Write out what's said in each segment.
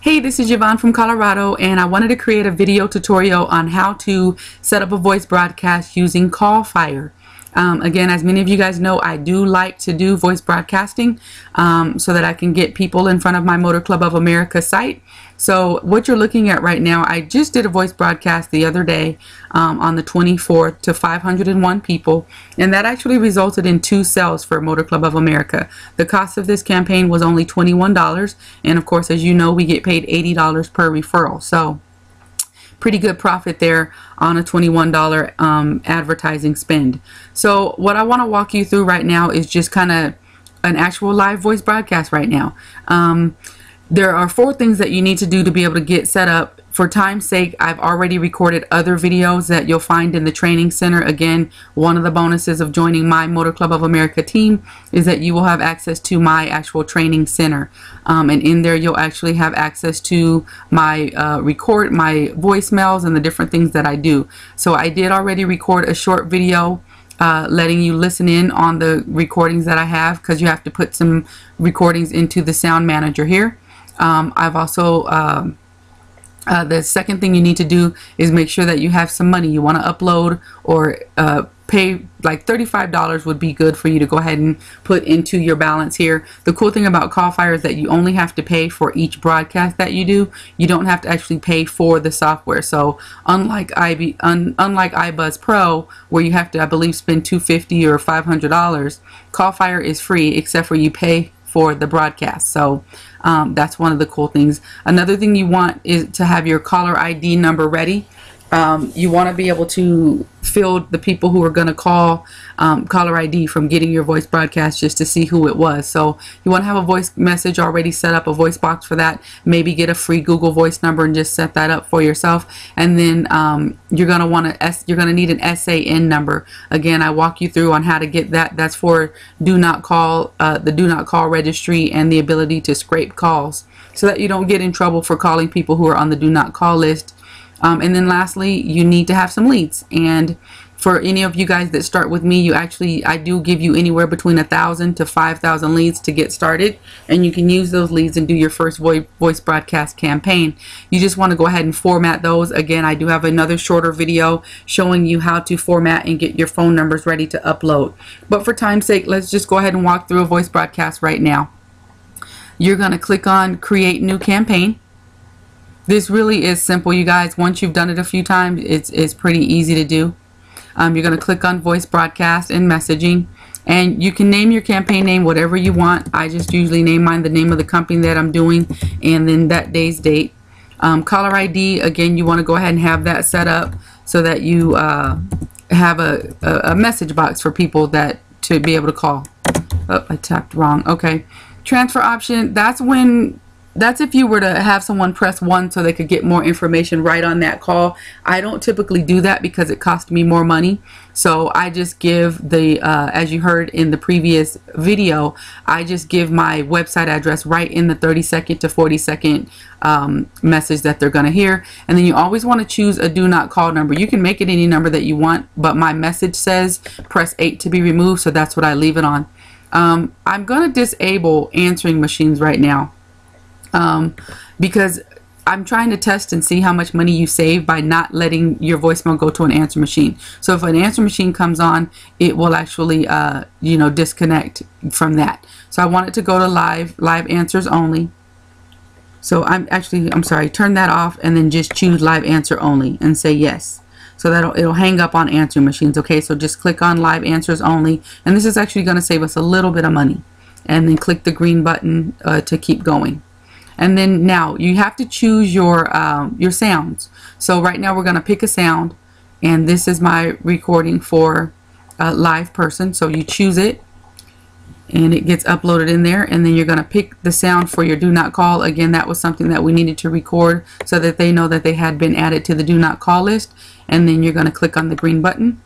Hey, this is Yvonne from Colorado, and I wanted to create a video tutorial on how to set up a voice broadcast using CallFire. Again, as many of you guys know, I do like to do voice broadcasting so that I can get people in front of my Motor Club of America site. So what you're looking at right now, I just did a voice broadcast the other day on the 24th to 501 people, and that actually resulted in 2 sales for Motor Club of America. The cost of this campaign was only $21, and of course, as you know, we get paid $80 per referral. So pretty good profit there on a $21 advertising spend. So what I want to walk you through right now is just kind of an actual live voice broadcast right now. There are 4 things that you need to do to be able to get set up. For time's sake, I've already recorded other videos that you'll find in the training center. Again, one of the bonuses of joining my Motor Club of America team is that you will have access to my actual training center. And in there, you'll actually have access to my my voicemails and the different things that I do. So I did already record a short video letting you listen in on the recordings that I have, because you have to put some recordings into the sound manager here. I've also the second thing you need to do is make sure that you have some money you want to upload, or pay like $35 would be good for you to go ahead and put into your balance here. The cool thing about CallFire is that you only have to pay for each broadcast that you do. You don't have to actually pay for the software. So unlike iBuzz Pro, where you have to, I believe, spend $250 or $500, CallFire is free except for you pay for the broadcast. So that's one of the cool things. Another thing you want is to have your caller ID number ready. You want to be able to field the people who are going to call caller ID from getting your voice broadcast, just to see who it was. So you want to have a voice message already set up, a voice box for that. Maybe get a free Google Voice number and just set that up for yourself. And then you're going to need an SAN number. Again, I walk you through on how to get that. That's for do not call, the do not call registry, and the ability to scrape calls so that you don't get in trouble for calling people who are on the do not call list. And then lastly, you need to have some leads. And for any of you guys that start with me, I do give you anywhere between 1,000 to 5,000 leads to get started, and you can use those leads and do your first voice broadcast campaign. You just want to go ahead and format those. Again, I do have another shorter video showing you how to format and get your phone numbers ready to upload. But for time's sake, let's just go ahead and walk through a voice broadcast right now. You're going to click on Create New Campaign. This really is simple, you guys. Once you've done it a few times, it's pretty easy to do. You're going to click on Voice Broadcast and Messaging, and you can name your campaign name whatever you want. I just usually name mine the name of the company that I'm doing, and then that day's date. Caller ID, again, you want to go ahead and have that set up so that you have a message box for people to be able to call. Oh, I tapped wrong. Okay. Transfer option, that's if you were to have someone press 1 so they could get more information right on that call. I don't typically do that because it costs me more money. So I just give as you heard in the previous video, I just give my website address right in the 30-second to 40-second message that they're going to hear. And then you always want to choose a do not call number. You can make it any number that you want, but my message says press 8 to be removed, so that's what I leave it on. I'm going to disable answering machines right now. Because I'm trying to test and see how much money you save by not letting your voicemail go to an answer machine. So if an answer machine comes on, it will actually disconnect from that. So I want it to go to live answers only. So I'm sorry, turn that off and then just choose live answer only and say yes. So it'll hang up on answering machines. Okay, so just click on live answers only, and this is actually going to save us a little bit of money. And then click the green button to keep going. And then now you have to choose your sounds. So right now we're going to pick a sound, and this is my recording for a live person. So you choose it, and it gets uploaded in there, and then you're going to pick the sound for your do not call. Again, that was something that we needed to record so that they know that they had been added to the do not call list. And then you're going to click on the green button.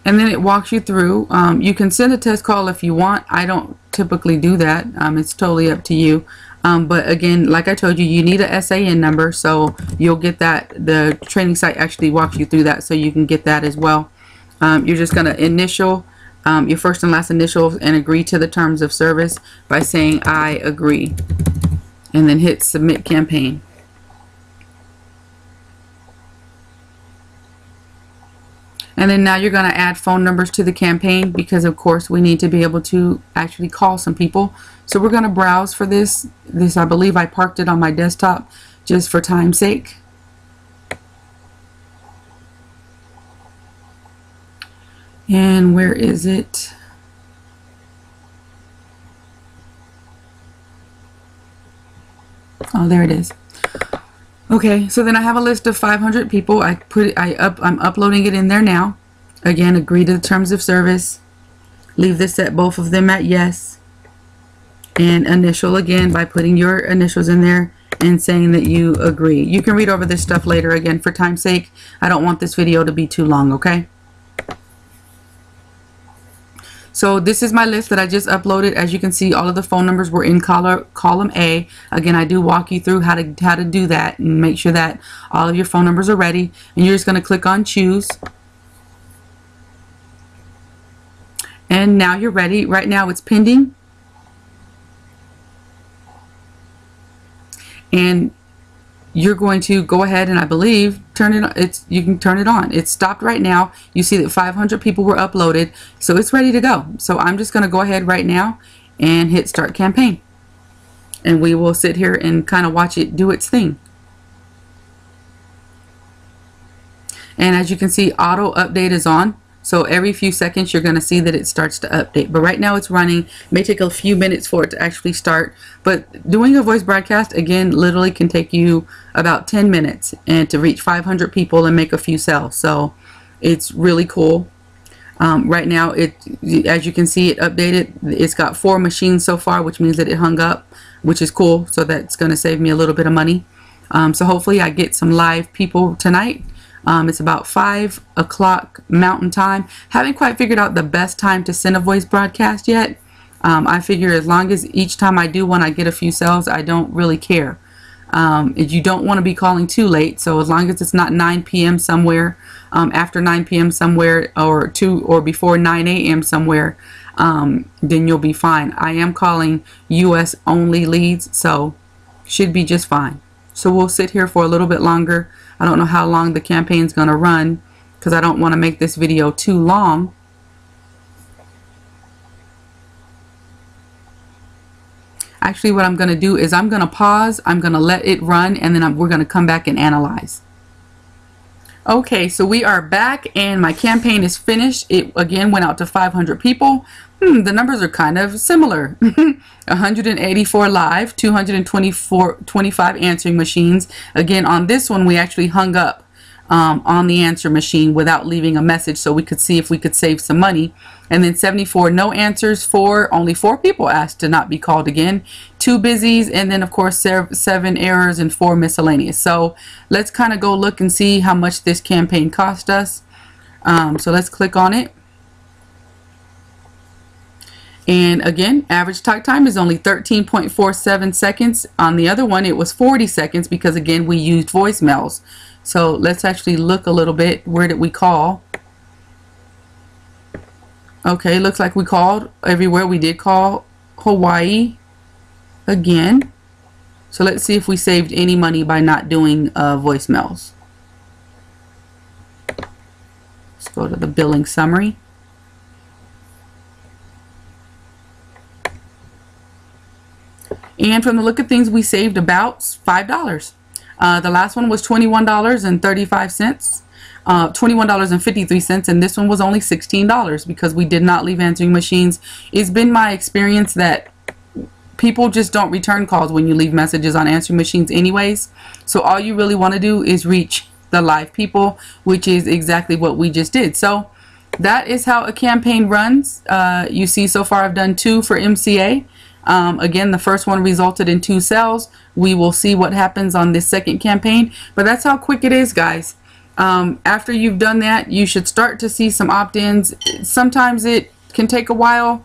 And then it walks you through. You can send a test call if you want. I don't typically do that. It's totally up to you. But again, like I told you, you need a SAN number, so you'll get that. The training site actually walks you through that, so you can get that as well. You're just going to initial your first and last initials and agree to the terms of service by saying I agree, and then hit submit campaign. And then now you're going to add phone numbers to the campaign, because of course we need to be able to actually call some people. So we're going to browse for this. I believe I parked it on my desktop just for time's sake. And where is it? Oh, there it is. Okay, so then I have a list of 500 people. I'm uploading it in there now. Again, agree to the terms of service. Leave this set, both of them at yes. And initial again by putting your initials in there and saying that you agree. You can read over this stuff later. Again, for time's sake, I don't want this video to be too long, okay? So this is my list that I just uploaded. As you can see, all of the phone numbers were in column A. Again, I do walk you through how to do that and make sure that all of your phone numbers are ready. And you're just going to click on choose. And now you're ready. Right now it's pending. And you're going to go ahead and I believe turn it. You can turn it on. It's stopped right now. You see that 500 people were uploaded, so it's ready to go. So I'm just going to go ahead right now and hit start campaign, and we will sit here and kind of watch it do its thing. And as you can see, auto update is on. So every few seconds you're going to see that it starts to update. But right now it's running. It may take a few minutes for it to actually start. But doing a voice broadcast, again, literally can take you about 10 minutes and to reach 500 people and make a few sales. So it's really cool. Right now, as you can see, it updated. It's got 4 machines so far, which means that it hung up, which is cool. So that's going to save me a little bit of money. So hopefully I get some live people tonight. It's about 5 o'clock Mountain Time. Haven't quite figured out the best time to send a voice broadcast yet. I figure as long as each time I do one I get a few sales, I don't really care. You don't want to be calling too late, so as long as it's not 9 p.m. somewhere, after 9 p.m. somewhere, or before 9 a.m. somewhere, then you'll be fine. I am calling US only leads, so should be just fine. So we'll sit here for a little bit longer. I don't know how long the campaign's going to run because I don't want to make this video too long. Actually, what I'm going to do is I'm going to pause, I'm going to let it run, and then we're going to come back and analyze. Okay, so we are back and my campaign is finished. It again went out to 500 people. The numbers are kind of similar. 184 live, 25 answering machines. Again, on this one, we actually hung up on the answer machine without leaving a message, so we could see if we could save some money. And then 74 no answers, only 4 people asked to not be called again, 2 busies, and then of course 7 errors and 4 miscellaneous. So let's kind of go look and see how much this campaign cost us. So let's click on it. And again, average talk time is only 13.47 seconds. On the other one, it was 40 seconds because, again, we used voicemails. So let's actually look a little bit. Where did we call? Okay, looks like we called everywhere. We did call Hawaii again. So let's see if we saved any money by not doing voicemails. Let's go to the billing summary. And from the look of things, we saved about $5. The last one was $21.35, $21.53, and this one was only $16 because we did not leave answering machines. It's been my experience that people just don't return calls when you leave messages on answering machines anyways. So all you really want to do is reach the live people, which is exactly what we just did. So that is how a campaign runs. You see so far I've done 2 for MCA. Again, the first one resulted in 2 sales. We will see what happens on this second campaign, but that's how quick it is, guys. After you've done that, you should start to see some opt-ins. Sometimes it can take a while.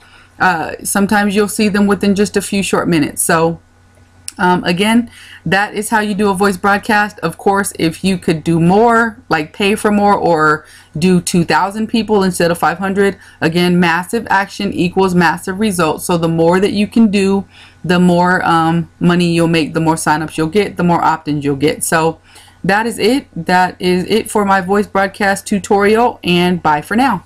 Sometimes you'll see them within just a few short minutes. So Again, that is how you do a voice broadcast. Of course, if you could do more, like pay for more, or do 2,000 people instead of 500, again, massive action equals massive results. So the more that you can do, the more money you'll make, the more signups you'll get, the more opt-ins you'll get. So that is it. That is it for my voice broadcast tutorial, and bye for now.